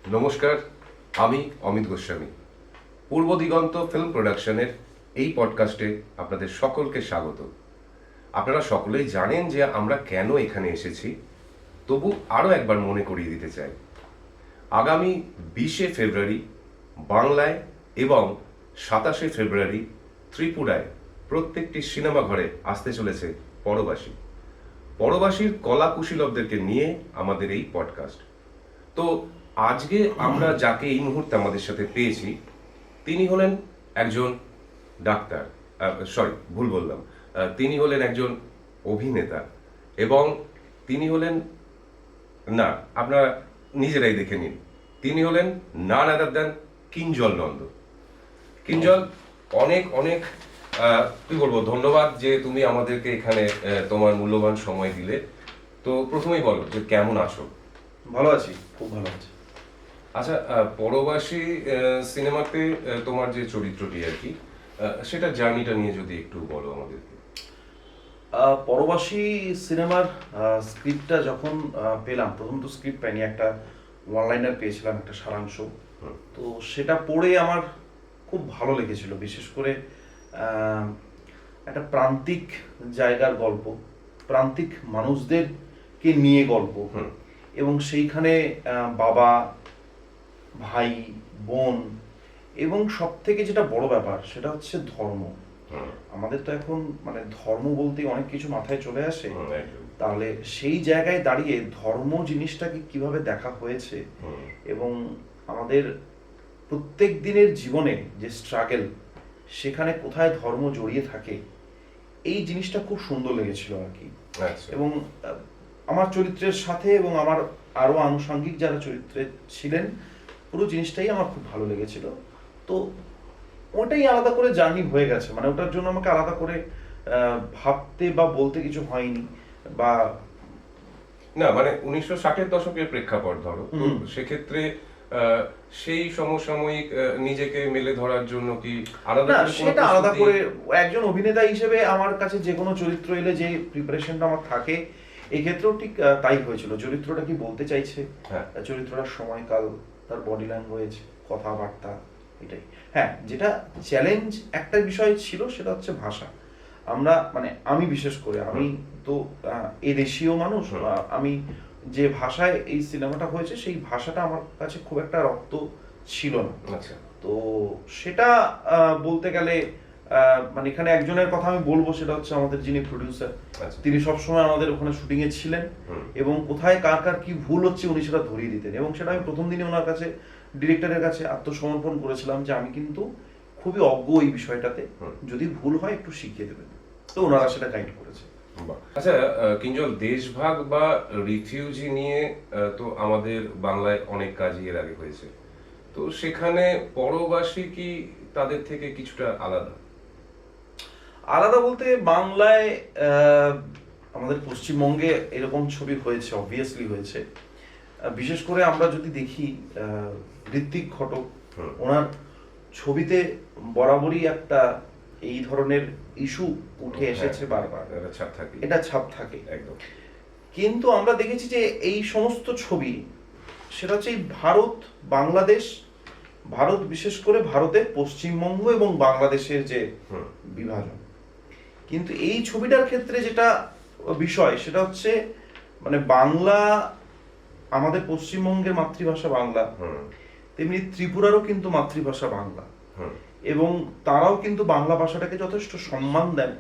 নমস্কার, আমি অমিত গোস্বামী। পূর্ব দিগন্ত ফিল্ম প্রোডাকশনের এই পডকাস্টে আপনাদের সকলকে স্বাগত। আপনারা সকলেই জানেন যে আমরা কেন এখানে এসেছি, তবু আরও একবার মনে করিয়ে দিতে চাই। আগামী 20শে ফেব্রুয়ারি বাংলায় এবং 27শে ফেব্রুয়ারি ত্রিপুরায় প্রত্যেকটি সিনেমা ঘরে আসতে চলেছে পরবাসী। পরবাসীর কলা কুশীলবদেরকে নিয়ে আমাদের এই পডকাস্ট। তো আজকে আমরা যাকে এই মুহূর্তে আমাদের সাথে পেয়েছি, তিনি হলেন একজন ডাক্তার, ভুল বললাম, তিনি হলেন একজন অভিনেতা এবং তিনি হলেন, না আপনারা নিজেরাই দেখে নিন, তিনি হলেন নান আদার দ্যান কিঞ্জল নন্দ। কিঞ্জল, অনেক অনেক কি বলবো, ধন্যবাদ যে তুমি আমাদেরকে এখানে তোমার মূল্যবান সময় দিলে। তো প্রথমেই বলো যে কেমন আছো? ভালো আছি, খুব ভালো আছি। আচ্ছা, পরবাসী সিনেমাতে তোমার যে চরিত্রটি আর কি, সেটা জার্নিটা নিয়ে যদি একটু বলো আমাদেরকে। পরবাসী সিনেমার স্ক্রিপ্টটা যখন পেলাম, প্রথম তো স্ক্রিপ্ট পাইনি, একটা ওয়ান লাইনার পেয়েছিলাম, একটা সারাংশ। তো সেটা পড়ে আমার খুব ভালো লেগেছিল, বিশেষ করে একটা প্রান্তিক জায়গার গল্প, প্রান্তিক মানুষদেরকে নিয়ে গল্প, এবং সেইখানে বাবা, ভাই, বোন, এবং সব থেকে যেটা বড় ব্যাপার সেটা হচ্ছে ধর্ম। আমাদের তো এখন মানে ধর্ম বলতে অনেক কিছু মাথায় চলে আসে, তাহলে সেই জায়গায় দাঁড়িয়ে ধর্ম জিনিসটাকে কিভাবে দেখা হয়েছে এবং আমাদের প্রত্যেক দিনের জীবনে যে স্ট্রাগল, সেখানে কোথায় ধর্ম জড়িয়ে থাকে, এই জিনিসটা খুব সুন্দর লেগেছিল আর কি। এবং আমার চরিত্রের সাথে এবং আমার আরো আনুষঙ্গিক যারা চরিত্রে ছিলেন, পুরো জিনিসটাই আমার খুব ভালো লেগেছিল। তো ওটাই আলাদা করে জার্নি হয়ে গেছে, মানে ওটার জন্য আমাকে আলাদা করে ভাবতে বা বলতে কিছু হয়নি। বা না মানে 1960-এর দশকের প্রেক্ষাপট ধরো, তো সেক্ষেত্রে সেই সমসাময়িক নিজেকে মেলে ধরার জন্য কি আলাদা না, সেটা আলাদা করে একজন অভিনেতা হিসেবে আমার কাছে যে কোনো চরিত্র এলে যে প্রিপারেশনটা আমার থাকে, এই ক্ষেত্রেও ঠিক তাই হয়েছিল। চরিত্রটা কি বলতে চাইছে, চরিত্রটার সময়কাল, তার বডি ল্যাঙ্গুয়েজ, কথাবার্তা, এটাই। হ্যাঁ, যেটা চ্যালেঞ্জ একটা বিষয় ছিল সেটা হচ্ছে ভাষা। আমরা মানে আমি বিশেষ করে, আমি তো এদেশীয় মানুষ, আমি যে ভাষায় এই সিনেমাটা হয়েছে সেই ভাষাটা আমার কাছে খুব একটা রপ্ত ছিল না। আচ্ছা, তো সেটা বলতে গেলে মানে এখানে একজনের কথা আমি বলবো, সেটা হচ্ছে আমাদের যিনি প্রডিউসার। তিনি সবসময় আমাদের ওখানে শুটিং এ ছিলেন এবং কোথায় কার কার কি ভুল হচ্ছে উনি সেটা ধরিয়ে দিতেন, এবং সেটা আমি প্রথম দিনই ওনার কাছে, ডিরেক্টরের কাছে আত্মসমর্পণ করেছিলাম যে আমি কিন্তু খুবই অজ্ঞ এই বিষয়টাতে, যদি ভুল হয় একটু শিখিয়ে দেবেন। তো ওনারা সেটা গাইড করেছে। আচ্ছা কিঞ্জল, দেশভাগ বা রিফিউজি নিয়ে তো আমাদের বাংলায় অনেক কাজই এর আগে হয়েছে, তো সেখানে পরবাসী কি তাদের থেকে কিছুটা আলাদা? আলাদা বলতে বাংলায় আমাদের পশ্চিমবঙ্গে এরকম ছবি হয়েছে, অবভিয়াসলি হয়েছে। বিশেষ করে আমরা যদি দেখি ঋত্বিক ঘটক, ওনার ছবিতে বরাবরই একটা এই ধরনের ইস্যু উঠে এসেছে বারবার, এটা ছাপ থাকে একদম। কিন্তু আমরা দেখেছি যে এই সমস্ত ছবি, সেটা হচ্ছে এই ভারত বাংলাদেশ, ভারত বিশেষ করে ভারতের পশ্চিমবঙ্গ এবং বাংলাদেশের যে বিভাজন, কিন্তু এই ছবিটার ক্ষেত্রে যেটা বিষয় সেটা হচ্ছে মানে বাংলা, আমাদের পশ্চিমবঙ্গের মাতৃভাষা বাংলা, তেমনি ত্রিপুরারও কিন্তু মাতৃভাষা বাংলা, এবং তারাও কিন্তু বাংলা ভাষাটাকে যথেষ্ট সম্মান দেন,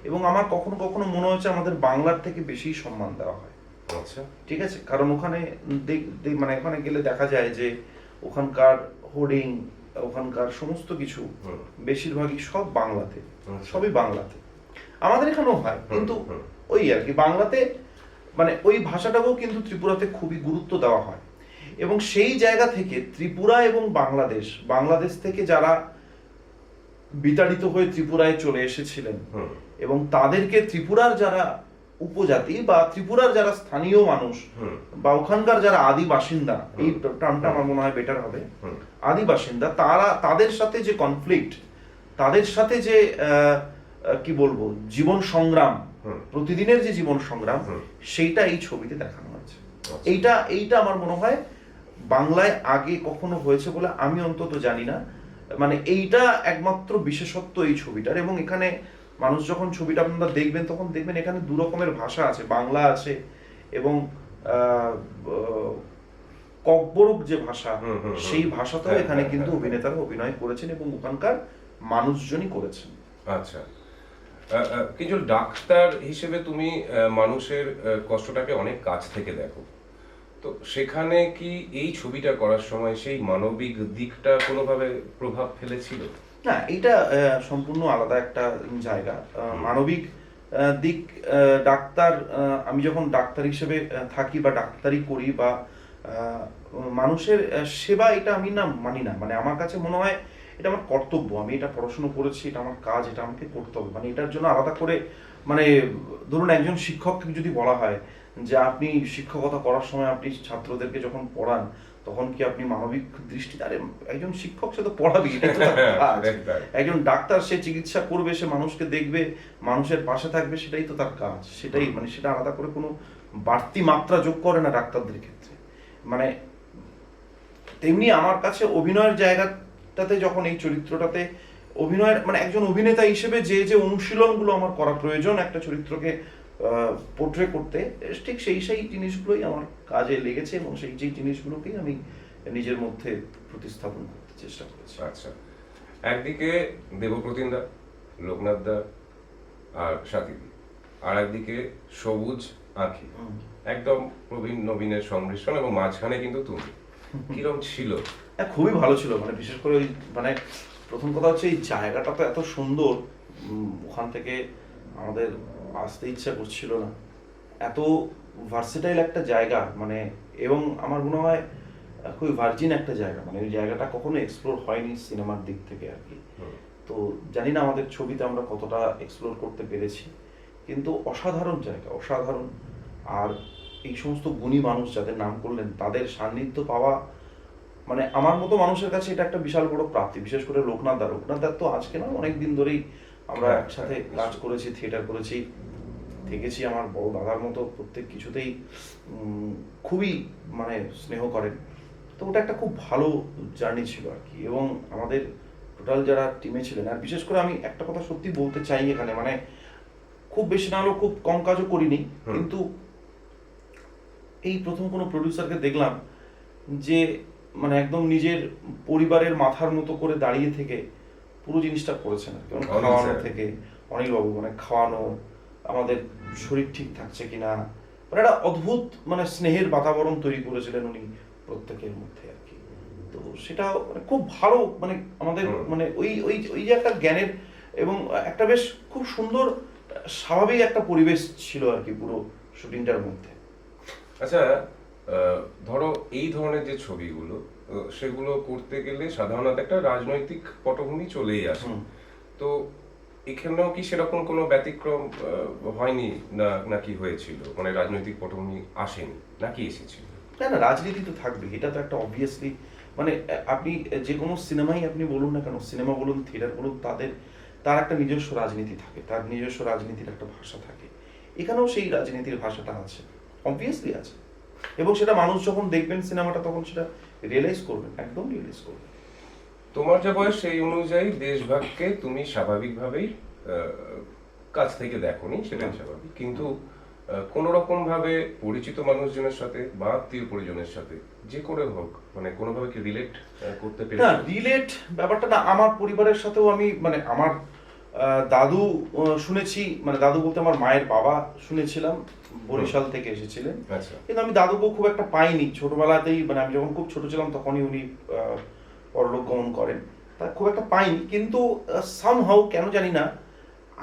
এবং আমার কখনো কখনো মনে হচ্ছে আমাদের বাংলার থেকে বেশি সম্মান দেওয়া হয়। আচ্ছা, ঠিক আছে, কারণ ওখানে মানে ওখানে গেলে দেখা যায় যে ওখানকার হোর্ডিং, ওখানকার সমস্ত কিছু বেশিরভাগই সব বাংলাতে, সবই বাংলাতে। আমাদের এখানেও হয়, কিন্তু ওই আর কি বাংলাতে, মানে ওই ভাষাটাকেও কিন্তু ত্রিপুরাতে খুবই গুরুত্ব দেওয়া হয়। এবং সেই জায়গা থেকে ত্রিপুরা এবং বাংলাদেশ থেকে যারা বিতাড়িত হয়ে ত্রিপুরায় চলে এসেছিলেন, এবং তাদেরকে ত্রিপুরার যারা উপজাতি বা ত্রিপুরার যারা স্থানীয় মানুষ বা ওখানকার যারা আদি বাসিন্দা, এই টার্মটা আমার মনে হয় বেটার হবে, আদি বাসিন্দা, তারা তাদের সাথে যে কনফ্লিক্ট, তাদের সাথে যে কি বলবো জীবন সংগ্রাম, প্রতিদিনের যে জীবন সংগ্রাম, সেইটা এই ছবিতে দেখানো হয়েছে। এইটা আমার মনে হয় বাংলায় আগে কখনো হয়েছে বলে আমি অন্তত জানি না। মানে এইটা একমাত্র বিশেষত্ব এই ছবিটার। এবং এখানে মানুষ যখন ছবিটা আপনারা দেখবেন তখন দেখবেন এখানে দু রকমের ভাষা আছে, বাংলা আছে এবং ককবরক যে ভাষা, সেই ভাষাতেও এখানে কিন্তু অভিনেতারা অভিনয় করেছেন এবং ওখানকার মানুষজনই করেছেন। আচ্ছা, কিন্তু ডাক্তার হিসেবে তুমি মানুষের কষ্টটাকে অনেক কাছ থেকে দেখো, তো সেখানে কি এই ছবিটা করার সময় সেই মানবিক দিকটা কোনোভাবে প্রভাব ফেলেছিল? না, এটা সম্পূর্ণ আলাদা একটা জায়গা। মানবিক দিক, ডাক্তার, আমি যখন ডাক্তার হিসেবে থাকি বা ডাক্তারি করি বা মানুষের সেবা, এটা আমি না মানি না। মানে আমার কাছে মনে হয় এটা আমার কর্তব্য, আমি এটা পড়াশুনো করেছি, এটা আমার কাজ, এটা আমাকে করতে হবে। মানে এটার জন্য আলাদা করে, মানে ধরুন একজন শিক্ষককে যদি বলা হয় যে আপনি শিক্ষকতা করার সময় আপনি ছাত্রদেরকে যখন পড়ান তখন কি আপনি মানবিক দৃষ্টি, আরে একজন শিক্ষক সে তো পড়াবি, এটাই তো তার কাজ। একজন ডাক্তার সে চিকিৎসা করবে, সে মানুষকে দেখবে, মানুষের পাশে থাকবে, সেটাই তো তার কাজ। সেটাই, মানে সেটা আলাদা করে কোনো বাড়তি মাত্রা যোগ করে না ডাক্তারদের ক্ষেত্রে। মানে তেমনি আমার কাছে অভিনয়ের জায়গাটাতে, যখন এই চরিত্রটাতে অভিনয়ের, মানে একজন অভিনেতা হিসেবে যে যে অনুশীলনগুলো আমার করা প্রয়োজন একটা চরিত্রকে পোর্ট্রে করতে, ঠিক সেই জিনিসগুলোই আমার কাজে লেগেছে এবং সেই জিনিসগুলোকেই আমি নিজের মধ্যে প্রতিস্থাপন করতে চেষ্টা করেছি। আচ্ছা, একদিকে দেবপ্রতিম দা, লোকনাথ দা আর স্বাতীদি, আর একদিকে সবুজ আঁখি, একদম প্রবীণ নবীনের সংমিশ্রণ, এবং মাঝখানে কিন্তু তুমি। কিরম ছিল? খুবই ভালো ছিল। মানে বিশেষ করে ওই, মানে প্রথম কথা হচ্ছে এই জায়গাটা তো এত সুন্দর, ওখান থেকে আমাদের আসতে ইচ্ছা করছিল না। এত ভার্সেটাইল একটা জায়গা, মানে এবং আমার মনে হয় খুবই ভার্জিন একটা জায়গা। মানে ওই জায়গাটা কখনো এক্সপ্লোর হয়নি সিনেমার দিক থেকে আর কি। তো জানি না আমাদের ছবিতে আমরা কতটা এক্সপ্লোর করতে পেরেছি, কিন্তু অসাধারণ জায়গা, অসাধারণ। আর এই সমস্ত গুণী মানুষ যাদের নাম করলেন, তাদের সান্নিধ্য পাওয়া, মানে আমার মতো মানুষের কাছে এটা একটা বিশাল বড় প্রাপ্তি। বিশেষ করে লোকনাথ দা তো আজকে না, অনেক দিন ধরেই আমরা একসাথে কাজ করেছি, থিয়েটার করেছি, থেকেছি। আমার বড় দাদার মতো, প্রত্যেক কিছুতেই খুবই মানে স্নেহ করেন। তো ওটা একটা খুব ভালো জার্নি ছিল আর কি। এবং আমাদের টোটাল যারা টিমে ছিলেন, আর বিশেষ করে আমি একটা কথা সত্যি বলতে চাই এখানে, মানে খুব বেশি না হলেও খুব কম কাজও করিনি, কিন্তু এই প্রথম কোনো প্রডিউসারকে দেখলাম যে মানে একদম নিজের পরিবারের মাথার মতো করে দাঁড়িয়ে থেকে পুরো জিনিসটা করেছেন আর কি। খাওয়ানো থেকে, অনিল বাবু, মানে খাওয়ানো, আমাদের শরীর ঠিক থাকছে কিনা, মানে একটা অদ্ভুত মানে স্নেহের বাতাবরণ তৈরি করেছিলেন উনি প্রত্যেকের মধ্যে আর কি। তো সেটা মানে খুব ভালো, মানে আমাদের মানে ওই ওই ওই যে একটা জ্ঞানের এবং একটা বেশ খুব সুন্দর স্বাভাবিক একটা পরিবেশ ছিল আর কি পুরো শুটিংটার মধ্যে। আচ্ছা, ধরো এই ধরনের যে ছবিগুলো, সেগুলো করতে গেলে সাধারণত একটা রাজনৈতিক পটভূমি চলেই আসে। তো এখানেও কি সেরকম কোনো ব্যতিক্রম হয়নি না, নাকি হয়েছিল? মানে রাজনৈতিক পটভূমি আসেনি নাকি এসেছিল? না না, রাজনীতি তো থাকবে, এটা তো একটা অবভিয়াসলি, মানে আপনি যে কোনো সিনেমাই আপনি বলুন না কেন, সিনেমা বলুন, থিয়েটার বলুন, তার একটা নিজস্ব রাজনীতি থাকে, তার নিজস্ব রাজনীতির একটা ভাষা থাকে। এখানেও সেই রাজনীতির ভাষাটা আছে, অবভিয়াসলি আছে। এবং সেটা মানুষ যখন দেখবেন সিনেমাটা, তখন সেটা রিয়েলাইজ করবেন, একদম রিয়েলাইজ করবেন। তোমার যা বয়স সেই অনুযায়ী দেশভাগকে তুমি স্বাভাবিকভাবেই কাছ থেকে দেখোনি, সেটাই স্বাভাবিক। কিন্তু কোনো রকম ভাবে পরিচিত মানুষজনের সাথে বা আত্মীয় পরিজনের সাথে যে করে হোক, মানে কোনোভাবে কি রিলেট করতে পেরেছো? না, রিলেট ব্যাপারটা না, আমার পরিবারের সাথেও আমি, মানে আমার দাদু শুনেছি, মানে দাদু বলতে আমার মায়ের বাবা শুনেছিলাম, বরিশাল থেকে এসেছিলেন। কিন্তু আমি দাদুকেও খুব একটা পাইনি ছোটবেলাতেই, মানে আমি যখন খুব ছোট ছিলাম তখনই উনি পরলোক গমন করেন, তা খুব একটা পাইনি। কিন্তু সামহাউ কেন জানি না,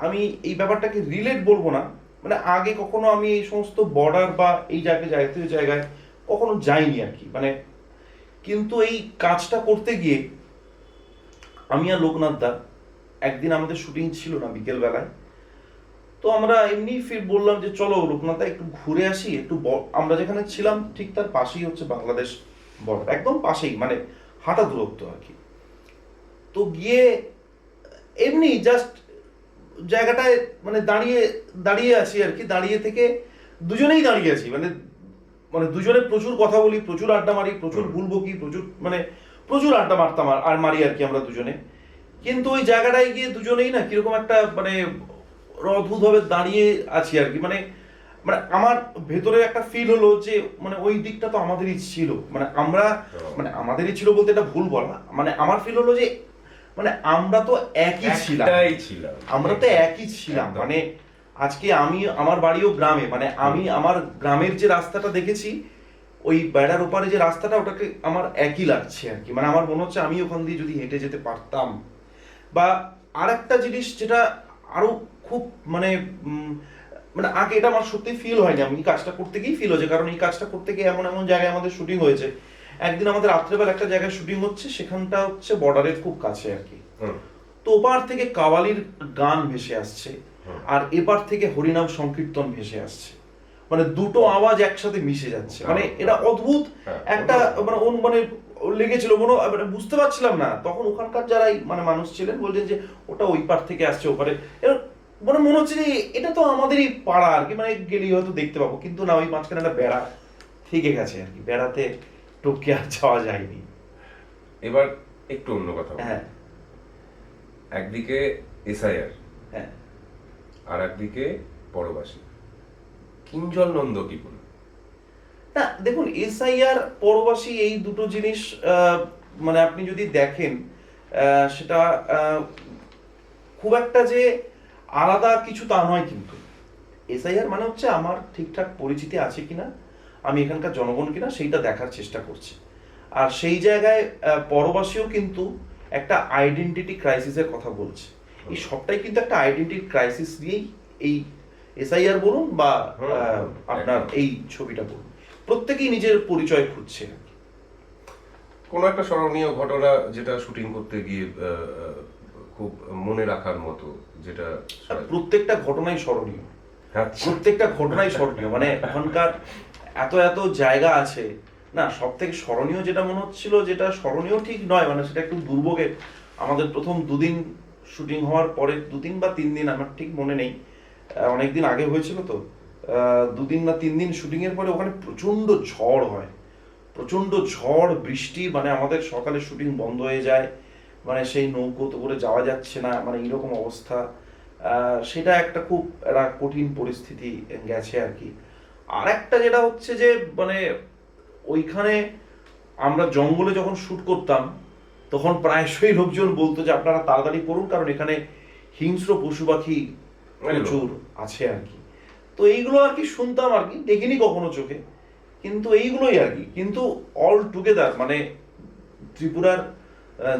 আমি এই ব্যাপারটাকে রিলেট বলবো না, মানে আগে কখনো আমি এই সমস্ত বর্ডার বা এই জাতীয় জায়গায় কখনো যাইনি আর কি। মানে কিন্তু এই কাজটা করতে গিয়ে আমি আর লোকনাথ দা, একদিন আমাদের শুটিং ছিল না বিকেল বেলায়, তো আমরা এমনি ফির বললাম যে চলো লোকনাথ দা একটু ঘুরে আসি, একটু আমরা যেখানে ছিলাম ঠিক তার পাশেই হচ্ছে বাংলাদেশ বর্ডার, একদম পাশেই, মানে হাঁটা দূরত্ব আর কি। তো গিয়ে এমনি জাস্ট জায়গাটায় মানে দাঁড়িয়ে আছি আর কি, দাঁড়িয়ে থেকে দুজনেই দাঁড়িয়ে আছি, মানে মানে দুজনে প্রচুর কথা বলি, প্রচুর আড্ডা মারি, প্রচুর ভুল বকি, প্রচুর আড্ডা মারতাম আর মারি আর কি আমরা দুজনে। কিন্তু ওই জায়গাটায় গিয়ে দুজনেই না কিরকম একটা মানে অদ্ভুত ভাবে দাঁড়িয়ে আছি আর কি। মানে মানে আমার ভেতরে একটা ফিল হলো যে মানে ওই দিকটা তো আমাদেরই ছিল, মানে আমরা মানে আমাদেরই ছিল বলতে এটা ভুল বলা, মানে আমার ফিল হলো যে মানে আমরা তো একই ছিলাম, আমরা তো একই ছিলাম। মানে আজকে আমি, আমার বাড়িও গ্রামে, মানে আমি আমার গ্রামের যে রাস্তাটা দেখেছি ওই বেড়ার ওপারে যে রাস্তাটা, ওটাকে আমার একই লাগছে আর কি। মানে আমার মনে হচ্ছে আমি ওখান দিয়ে যদি হেঁটে যেতে পারতাম। বা আরেকটা জিনিস যেটা আরো খুব মানে মানে আগে এটা আমার সত্যি ফিল হয়নি, আমি এই কাজটা করতে গিয়ে ফিল হয়েছে, কারণ এই কাজটা করতে গিয়ে এমন এমন জায়গায় আমাদের শুটিং হয়েছে। একদিন আমাদের রাত্রেবেলা একটা জায়গায় শুটিং হচ্ছে, সেখানটা হচ্ছে বর্ডারের খুব কাছে আর কি। তো ওপার থেকে কাওয়ালির গান ভেসে আসছে আর এপার থেকে হরিনাম সংকীর্তন ভেসে আসছে, মানে দুটো আওয়াজ একসাথে মিশে যাচ্ছে। মানে এটা অদ্ভুত একটা মানে মানে লেগেছিল, মানে বুঝতে পারছিলাম না তখন। ওখানকার যারাই মানে মানুষ ছিলেন বলছেন যে ওটা ওই পার থেকে আসছে ওপারে, মানে মনে হচ্ছে যে এটা তো আমাদেরই পাড়া আর কি, মানে গেলেই হয়তো দেখতে পাবো। কিন্তু না, ওই মাঝখানে একটা বেড়া থেকে গেছে আর কি, বেড়াতে টপকে আর যাওয়া যায়নি। এবার একটু অন্য কথা বলি। হ্যাঁ, একদিকে এসআইআর, হ্যাঁ, আর একদিকে পরবাসী, কিঞ্জল নন্দ কি বল? না দেখুন, এসআইআর পরবাসী এই দুটো জিনিস মানে আপনি যদি দেখেন সেটা খুব একটা যে আলাদা কিছু তা নয়। কিন্তু এসআইআর মানে হচ্ছে আমার ঠিকঠাক পরিচিতি আছে কিনা, আমি এখানকার জনগণ কিনা, সেইটা দেখার চেষ্টা করছি। আর সেই জায়গায় পরবাসীও কিন্তু একটা আইডেন্টিটি ক্রাইসিসের কথা বলছে। এই সবটাই কিন্তু একটা আইডেন্টিটি ক্রাইসিস নিয়েই এই এসআইআর বলুন বা আপনার এই ছবিটা বলুন, প্রত্যেকেই নিজের পরিচয় খুঁজছে। কোনো একটা স্মরণীয় ঘটনা যেটা শুটিং করতে গিয়ে খুব মনে রাখার মতো, যেটা প্রত্যেকটা ঘটনাই স্মরণীয়, প্রত্যেকটা ঘটনাই স্মরণীয়। মানে ওখানকার এত এত জায়গা আছে না, সব থেকে স্মরণীয় যেটা মনে হচ্ছিল, যেটা স্মরণীয় ঠিক নয়, মানে সেটা একটু দুর্ভোগের। আমাদের প্রথম দুদিন শুটিং হওয়ার পরে, দুদিন বা 3 দিন আমার ঠিক মনে নেই, অনেকদিন আগে হয়েছিল তো, 2 দিন না 3 দিন শুটিং এর পরে ওখানে প্রচন্ড ঝড় হয়, প্রচন্ড ঝড় বৃষ্টি, মানে আমাদের সকালে শুটিং বন্ধ হয়ে যায়, মানে সেই নৌকোতে করে যাওয়া যাচ্ছে না, মানে এইরকম অবস্থা। সেটা একটা খুব একটা কঠিন পরিস্থিতি গেছে আর কি। আর একটা যেটা হচ্ছে যে মানে ওইখানে আমরা জঙ্গলে যখন শুট করতাম তখন প্রায়শই লোকজন বলতো যে আপনারা তাড়াতাড়ি করুন, কারণ এখানে হিংস্র পশু পাখি প্রচুর আছে আর কি। তো এইগুলো আর কি শুনতাম আর কি, দেখিনি কখনো চোখে, কিন্তু এইগুলোই আর কি। কিন্তু অল টুগেদার মানে ত্রিপুরার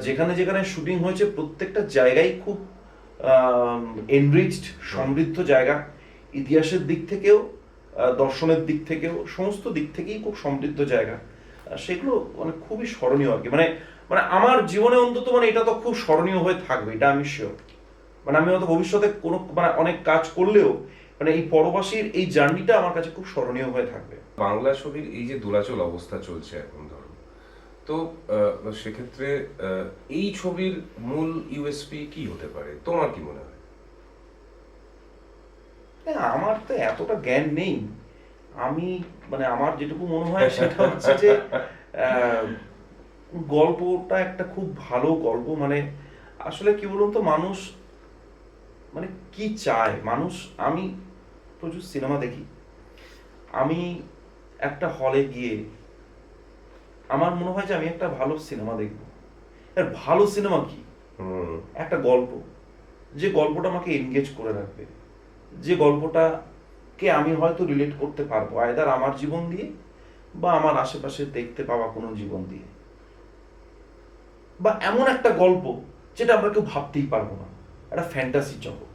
যেখানে যেখানে শুটিং হয়েছে প্রত্যেকটা জায়গায় খুব এনরিচড, সমৃদ্ধ জায়গা, ইতিহাসের দিক থেকেও, দর্শনের দিক থেকেও, সমস্ত দিক থেকেই খুব সমৃদ্ধ জায়গা। সেগুলো মানে খুবই স্মরণীয় আর কি। মানে মানে আমার জীবনে অন্তত মানে এটা তো খুব স্মরণীয় হয়ে থাকবে, এটা আমি শিওর। মানে আমি হয়তো ভবিষ্যতে কোনো মানে অনেক কাজ করলেও মানে এই পরবাসীর এই জার্নিটা আমার কাছে খুব স্মরণীয় হয়ে থাকবে। বাংলা ছবির এই যে দোলাচল অবস্থা চলছে এখন, ধরো তো সেক্ষেত্রে এই ছবির মূল ইউএসপি কি হতে পারে, তোমার কি মনে হয়? আমার তো এতটা জ্ঞান নেই, আমি মানে আমার যেটুকু মনে হয় সেটা হচ্ছে যে গল্পটা একটা খুব ভালো গল্প। মানে আসলে কি বলুন তো, মানুষ মানে কি চায় মানুষ, আমি প্রচুর সিনেমা দেখি, আমি একটা হলে গিয়ে আমার মনে হয় যে আমি একটা ভালো সিনেমা দেখবো। আর ভালো সিনেমা কি, একটা গল্প, যে গল্পটা আমাকে এনগেজ করে রাখবে, যে গল্পটাকে আমি হয়তো রিলেট করতে পারবো আয়দার আমার জীবন দিয়ে বা আমার আশেপাশে দেখতে পাওয়া কোনো জীবন দিয়ে, বা এমন একটা গল্প যেটা আমরা কেউ ভাবতেই পারবো না, একটা ফ্যান্টাসি জগৎ।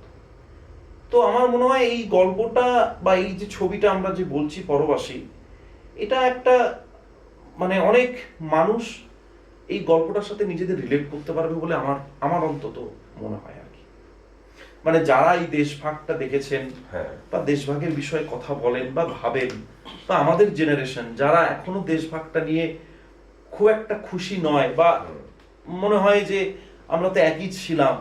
তো আমার মনে হয় এই গল্পটা বা এই যে ছবিটা আমরা যে বলছি পরবাসী, এটা একটা মানে অনেক মানুষ এই গল্পটার সাথে নিজেদের রিলেট করতে পারবে বলে আমার অন্তত মনে হয় আর কি। মানে যারা এই দেশভাগটা দেখেছেন বা দেশভাগের বিষয়ে কথা বলেন বা ভাবেন, বা আমাদের জেনারেশন যারা এখনো দেশভাগটা নিয়ে খুব একটা খুশি নয়, বা মনে হয় যে আমরা তো একই ছিলাম,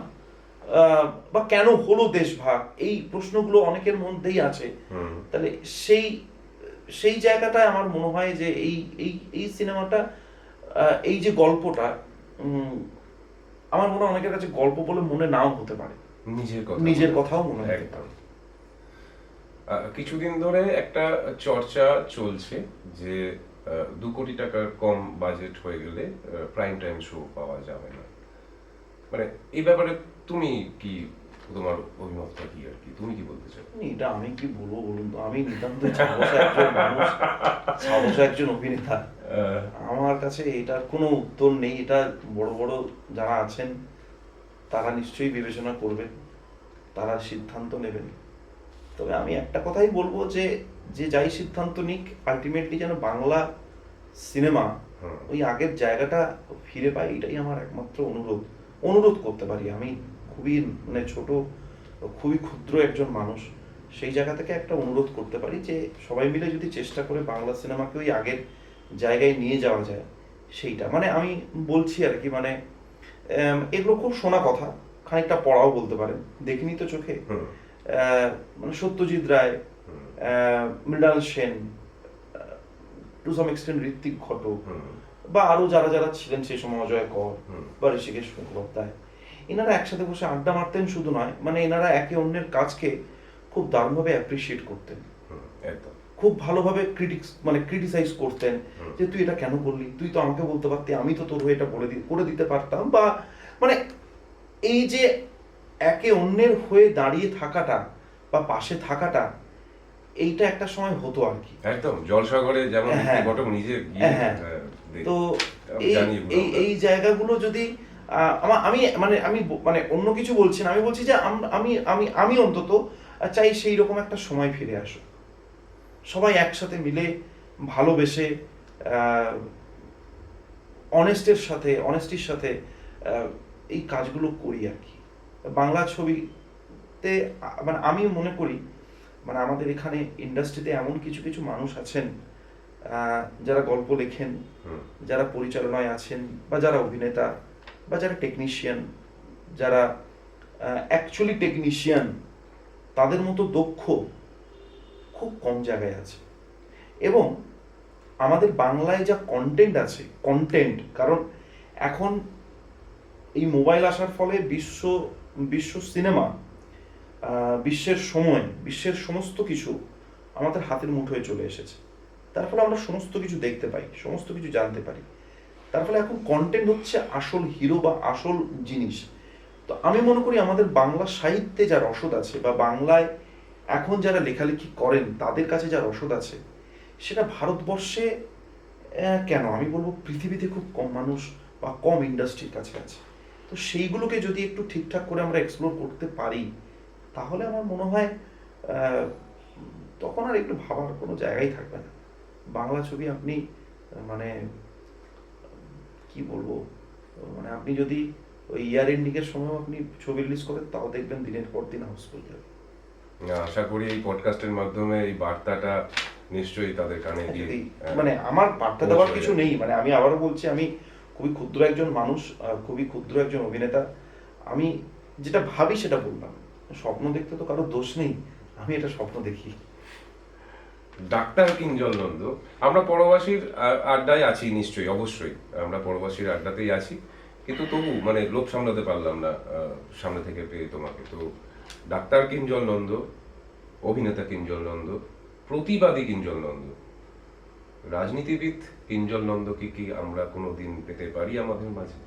বা কেন হলো দেশভাগ, এই প্রশ্নগুলো অনেকের মধ্যেই আছে। তাহলে সেই সেই জায়গাটায় আমার মনে হয় যে এই এই এই সিনেমাটা, এই যে গল্পটা, আমার মনে হয় অনেকের কাছে গল্প বলে মনে নাও হতে পারে, নিজের কথাও মনে হতে পারে। কিছুদিন ধরে একটা চর্চা চলছে যে 2 কোটি টাকার কম বাজেট হয়ে গেলে প্রাইম টাইম শো পাওয়া যাবে না। মানে এই ব্যাপারে তুমি কি, তোমার অভিমতটা কি আর কি, তুমি কি বলতে চাও? এটা আমি কি বলবো বলুন তো, আমি নিতান্ত সাহসী একজন মানুষ, সাহসী একজন অভিনেতা, আমার কাছে এটার কোনো উত্তর নেই। এটা বড় বড় যারা আছেন তারা নিশ্চয়ই বিবেচনা করবেন, তারা সিদ্ধান্ত নেবেন। তবে আমি একটা কথাই বলবো যে যে যাই সিদ্ধান্ত নিক, আলটিমেটলি যেন বাংলা সিনেমা ওই আগের জায়গাটা ফিরে পায়, এটাই আমার একমাত্র অনুরোধ করতে পারি। আমি খুবই মানে ছোট, খুবই ক্ষুদ্র একজন মানুষ, সেই জায়গা থেকে একটা অনুরোধ করতে পারি যে সবাই মিলে যদি চেষ্টা করে বাংলা সিনেমাকে ওই আগের জায়গায় নিয়ে যাওয়া যায়, সেইটা মানে আমি বলছি আর কি। মানে এগুলো খুব শোনা কথা, খানিকটা পড়াও বলতে পারেন, দেখিনি তো চোখে। মানে Satyajit Ray, Mrinal Sen, to some extent Ritwik Ghatak, বা আরো যারা যারা ছিলেন সেই সময়, অজয় কর বা ঋষিকেশ মুখোপাধ্যায়, এনারা একসাথে বসে আড্ডা মারতেন শুধু নয়, মানে এনারা একে অন্যের কাজকে খুব দারুণভাবে অ্যাপ্রিসিয়েট করতেন, খুব ভালোভাবে ক্রিটিসাইজ করতেন যে তুই এটা কেন করলি, তুই তো আমাকে বলতে পারতি, আমি তো তোর হয়ে এটা করে দিতে পারতাম। বা মানে এই যে একে অন্যের হয়ে দাঁড়িয়ে থাকাটা বা পাশে থাকাটা, এইটা একটা সময় হতো আর কি। একদম জলসাগরে যেমন ঘটক নিজে তো এই জায়গাগুলো যদি আমি মানে অন্য কিছু বলছি না, আমি বলছি যে আমি অন্তত চাই সেই রকম একটা সময় ফিরে আসুক, সবাই একসাথে মিলে ভালোবেসে অনেস্টির সাথে এই কাজগুলো করি আর কি। বাংলা ছবিতে মানে আমি মনে করি, মানে আমাদের এখানে ইন্ডাস্ট্রিতে এমন কিছু কিছু মানুষ আছেন যারা গল্প লেখেন, যারা পরিচালনায় আছেন, বা যারা অভিনেতা, বা যারা টেকনিশিয়ান, যারা অ্যাকচুয়ালি টেকনিশিয়ান, তাদের মতো দক্ষ খুব কম জায়গায় আছে। এবং আমাদের বাংলায় যা কন্টেন্ট, কারণ এখন এই মোবাইল আসার ফলে বিশ্ব সিনেমা, বিশ্বের সমস্ত কিছু আমাদের হাতের মুঠোয় চলে এসেছে। তার ফলে আমরা সমস্ত কিছু দেখতে পাই, সমস্ত কিছু জানতে পারি। তার ফলে এখন কন্টেন্ট হচ্ছে আসল হিরো বা আসল জিনিস। তো আমি মনে করি আমাদের বাংলা সাহিত্যে যা রসদ আছে, বা বাংলায় এখন যারা লেখালেখি করেন তাদের কাছে যা রসদ আছে, সেটা ভারতবর্ষে কেন আমি বলবো পৃথিবীতে খুব কম মানুষ বা কম ইন্ডাস্ট্রির কাছে আছে। তো সেইগুলোকে যদি একটু ঠিকঠাক করে আমরা এক্সপ্লোর করতে পারি, তাহলে আমার মনে হয় তখন আর একটু ভাবার কোনো জায়গাই থাকবে না। বাংলা ছবি আপনি মানে কি বলবো, মানে আপনি যদি ওই ইয়ার এন্ডিংয়ের সময় আপনি ছবি রিলিজ করেন, তাও দেখবেন দিনের পর দিন হাউসফুল যাবে। আশা করি এই পডকাস্টের মাধ্যমে এই বার্তাটা নিশ্চয়ই তাদের কানে গিয়ে, মানে আমার বার্তা দেওয়ার কিছু নেই, মানে আমি আবারও বলছি, আমি খুবই ক্ষুদ্র একজন মানুষ, খুবই ক্ষুদ্র একজন অভিনেতা। আমি যেটা ভাবি সেটা বললাম, স্বপ্ন দেখতে তো কারো দোষ নেই, আমি এটা স্বপ্ন দেখি। ডাক্তার কিঞ্জল নন্দ, আমরা পরবাসীর আড্ডায় আছি নিশ্চয়ই, অবশ্যই আমরা পরবাসীর আড্ডাতেই আছি, কিন্তু তবু মানে লোভ সামলাতে পারলাম না সামনে থেকে পেয়ে তোমাকে। তো ডাক্তার কিঞ্জল নন্দ, অভিনেতা কিঞ্জল নন্দ, প্রতিবাদী কিঞ্জল নন্দ, রাজনীতিবিদ কিঞ্জল নন্দকে কি আমরা কোনোদিন পেতে পারি আমাদের মাঝে?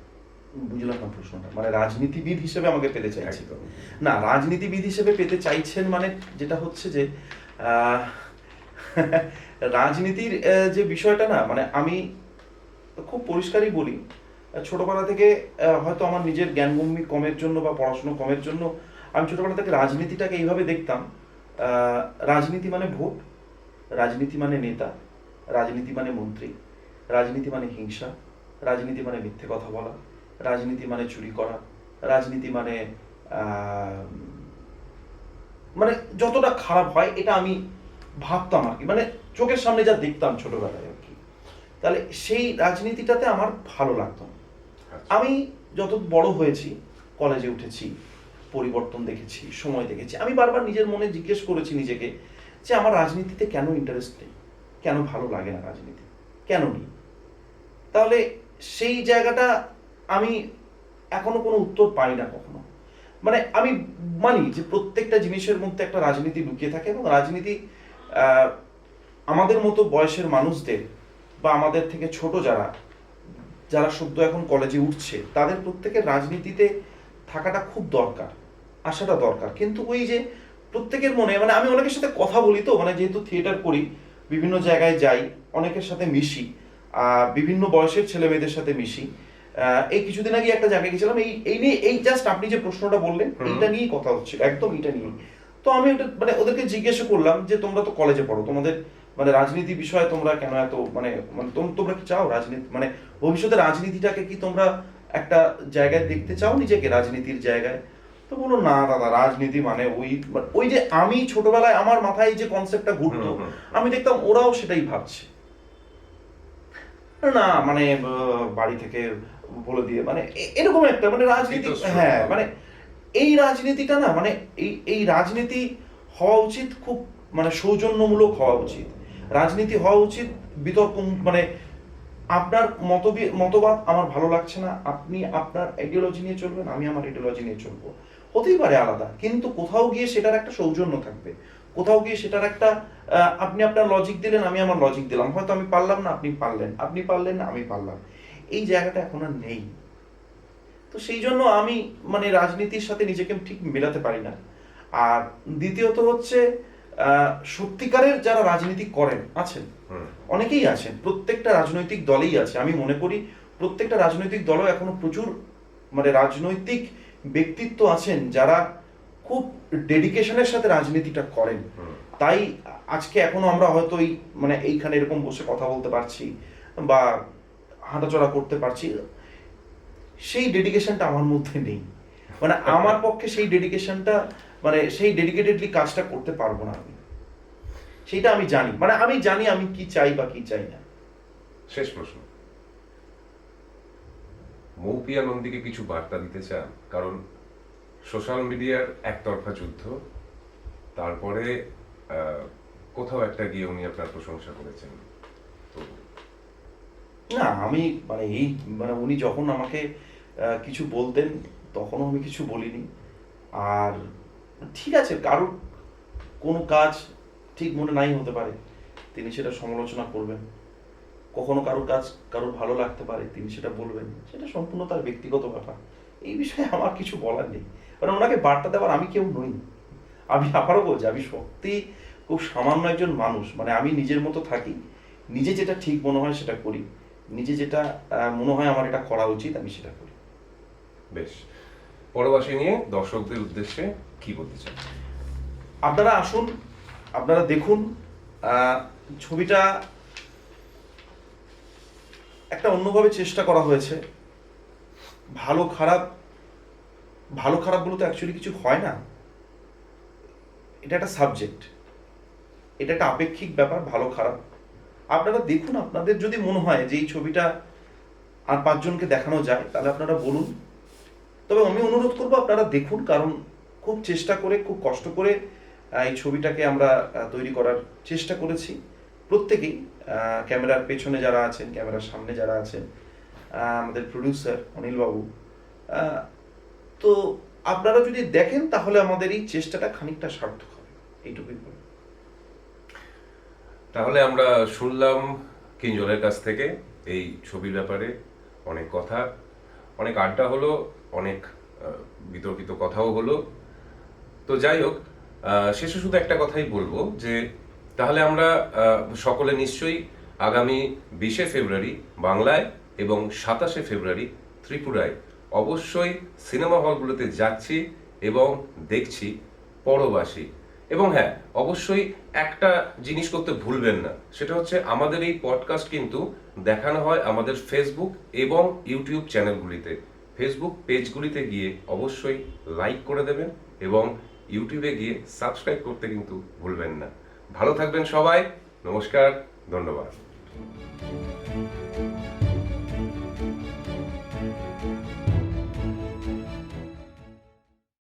বুঝলাম না প্রশ্নটা, মানে রাজনীতিবিদ হিসেবে আমাকে পেতে চাইছি? না, রাজনীতিবিদ হিসেবে পেতে চাইছেন মানে যেটা হচ্ছে যে রাজনীতির যে বিষয়টা না, মানে আমি খুব পরিষ্কারই বলি, ছোটবেলা থেকে হয়তো আমার নিজের জ্ঞানগম্যি কমের জন্য বা পড়াশোনা কমের জন্য আমি ছোটবেলা থেকে রাজনীতিটাকে এইভাবে দেখতাম, রাজনীতি মানে ভোট, রাজনীতি মানে নেতা, রাজনীতি মানে মন্ত্রী, রাজনীতি মানে হিংসা, রাজনীতি মানে মিথ্যে কথা বলা, রাজনীতি মানে চুরি করা, রাজনীতি মানে মানে যতটা খারাপ হয় এটা আমি ভাবতাম আর কি, মানে চোখের সামনে যা দেখতাম ছোটবেলায় আর কি। তাহলে সেই রাজনীতিটাতে আমার ভালো লাগতো। আমি যত বড় হয়েছি, কলেজে উঠেছি, পরিবর্তন দেখেছি, সময় দেখেছি, আমি বারবার নিজের মনে জিজ্ঞেস করেছি নিজেকে যে আমার রাজনীতিতে কেন ইন্টারেস্ট নেই, কেন ভালো লাগে না রাজনীতি, কেন নেই? তাহলে সেই জায়গাটা আমি এখনো কোনো উত্তর পাই না কখনো। মানে আমি মানি যে প্রত্যেকটা জিনিসের মধ্যে একটা রাজনীতি লুকিয়ে থাকে, এবং রাজনীতি আমাদের মতো বয়সের মানুষদের বা আমাদের থেকে ছোট যারা যারা সদ্য এখন কলেজে উঠছে, তাদের প্রত্যেকের রাজনীতিতে থাকাটা খুব দরকার, আসাটা দরকার। কিন্তু ওই যে প্রত্যেকের মনে, মানে আমি অনেকের সাথে কথা বলি, তো মানে যেহেতু থিয়েটার করি, বিভিন্ন জায়গায় যাই, অনেকের সাথে মিশি, বিভিন্ন বয়সের ছেলে মেয়েদের সাথে মিশি। এই কিছুদিন আগে একটা জায়গায় গেছিলাম, এই নিয়ে, এই জাস্ট আপনি যে প্রশ্নটা বললেন এইটা নিয়েই কথা হচ্ছিল, একদম এটা নিয়ে। তো আমি ওটা মানে ওদেরকে জিজ্ঞেস করলাম যে তোমরা তো কলেজে পড়ো, তোমাদের মানে রাজনীতি বিষয়ে তোমরা কেন এত মানে মানে তোমরা কি চাও রাজনীতি, মানে ভবিষ্যতে রাজনীতিটাকে কি তোমরা একটা জায়গায় দেখতে চাও, নিজেকে রাজনীতির জায়গায়? তো বলো, না দাদা, রাজনীতি মানে ওই যে আমি ছোটবেলায় আমার মাথায় যে কনসেপ্টটা ঘুরতো, আমি দেখতাম ওরাও সেটাই ভাবছে। না মানে বাড়ি থেকে বলে দিয়ে মানে এরকম একটা মানে রাজনীতি, হ্যাঁ মানে এই রাজনীতিটা না, মানে এই রাজনীতি হওয়া উচিত খুব মানে সৌজন্যমূলক হওয়া উচিত। রাজনীতি হওয়া উচিত বিতর্ক, মানে আপনার মতবাদ আমার ভালো লাগছে না, আপনি আপনার আইডিওলজি নিয়ে চলবেন, আমি আমার আইডিওলজি নিয়ে চলবো, হতেই পারে আলাদা, কিন্তু কোথাও গিয়ে সেটার একটা সৌজন্য থাকবে, কোথাও গিয়ে সেটার একটা আপনি আপনার লজিক দিলেন, আমি আমার লজিক দিলাম, হয়তো আমি পারলাম না, আপনি পারলেন, আপনি পারলেন না, আমি পারলাম, এই জায়গাটা এখন আর নেই। তো সেই জন্য আমি মানে রাজনীতির সাথে নিজেকে ঠিক মেলাতে পারি না। আর দ্বিতীয়ত হচ্ছে সত্যিকারের যারা রাজনীতি করেন আছেন, অনেকেই আছেন, প্রত্যেকটা রাজনৈতিক দলেই আছে। আমি মনে করি প্রত্যেকটা রাজনৈতিক দলও এখনো প্রচুর মানে রাজনৈতিক ব্যক্তিত্ব আছেন যারা খুব ডেডিকেশনের সাথে রাজনীতিটা করেন। তাই আজকে এখনো আমরা হয়তো মানে এইখানে এরকম বসে কথা বলতে পারছি বা হাঁটাচলা করতে পারছি, সেই ডেডিকেশনটা আমার মধ্যে নেই। মানে আমার পক্ষে সেই ডেডিকেশনটা, মানে সেই ডেডিকেটেডলি কাজটা করতে পারবো না আমি, সেটা আমি জানি। মানে আমি জানি আমি কি চাই বা কি চাই না। শেষ প্রশ্ন, মৌপিয়া নন্দীকে কিছু বার্তা দিতে চান? কারণ সোশ্যাল মিডিয়ার একতরফা যুদ্ধ, তারপরে কোথাও একটা গিয়ে উনি আপনার প্রশংসা করেছেন, তো না আমি মানে মানে উনি যখন আমাকে কিছু বলতেন তখনও আমি কিছু বলিনি। আর ঠিক আছে, কারোর কোনো কাজ ঠিক মনে নাই হতে পারে, তিনি সেটা সমালোচনা করবেন। কখনো কারোর কাজ কারোর ভালো লাগতে পারে, তিনি সেটা বলবেন, সেটা সম্পূর্ণ তার ব্যক্তিগত ব্যাপার। এই বিষয়ে আমার কিছু বলার নেই, কারণ ওনাকে বার্তা দেওয়ার আমি কেউ নই। আমি আবারও বলছি, আমি সত্যি খুব সামান্য একজন মানুষ। মানে আমি নিজের মতো থাকি, নিজে যেটা ঠিক মনে হয় সেটা করি, নিজে যেটা মনে হয় আমার এটা করা উচিত আমি সেটা করি। বেশ, পরবাসী নিয়ে দর্শকদের উদ্দেশ্যে কি বলতে চান? আপনারা আসুন, আপনারা দেখুন ছবিটা একটা অন্যভাবে চেষ্টা করা হয়েছে। ভালো খারাপ বলে তো অ্যাকচুয়ালি কিছু হয় না, এটা একটা সাবজেক্ট, এটা একটা আপেক্ষিক ব্যাপার, ভালো খারাপ। আপনারা দেখুন, আপনাদের যদি মনে হয় যে এই ছবিটা আর 5 জনকে দেখানো যায় তাহলে আপনারা বলুন। তবে আমি অনুরোধ করবো আপনারা দেখুন, কারণ খুব চেষ্টা করে, খুব কষ্ট করে এই ছবিটাকে আমরা তৈরি করার চেষ্টা করেছি প্রত্যেকেই। ক্যামেরার পেছনে যারা আছেন, ক্যামেরার সামনে যারা আছেন, আমাদের প্রডিউসার অনিল বাবু, তো আপনারা যদি দেখেন তাহলে আমাদের এই চেষ্টাটা খানিকটা সার্থক হবে, এইটুকুই বলি। তাহলে আমরা শুনলাম কিঞ্জলের কাছ থেকে এই ছবির ব্যাপারে অনেক কথা, অনেক আড্ডা হলো, অনেক বিতর্কিত কথাও হলো। তো যাই হোক, শেষে শুধু একটা কথাই বলবো যে তাহলে আমরা সকলে নিশ্চয়ই আগামী 20শে ফেব্রুয়ারি বাংলায় এবং 27শে ফেব্রুয়ারি ত্রিপুরায় অবশ্যই সিনেমা হলগুলোতে যাচ্ছি এবং দেখছি পরবাসী। এবং হ্যাঁ, অবশ্যই একটা জিনিস করতে ভুলবেন না, সেটা হচ্ছে আমাদের এই পডকাস্ট কিন্তু দেখানো হয় আমাদের ফেসবুক এবং ইউটিউব চ্যানেলগুলিতে। ফেসবুক পেজগুলিতে গিয়ে অবশ্যই লাইক করে দেবেন এবং ইউটিউবে গিয়ে সাবস্ক্রাইব করতে কিন্তু ভুলবেন না। ভালো থাকবেন সবাই, নমস্কার, ধন্যবাদ।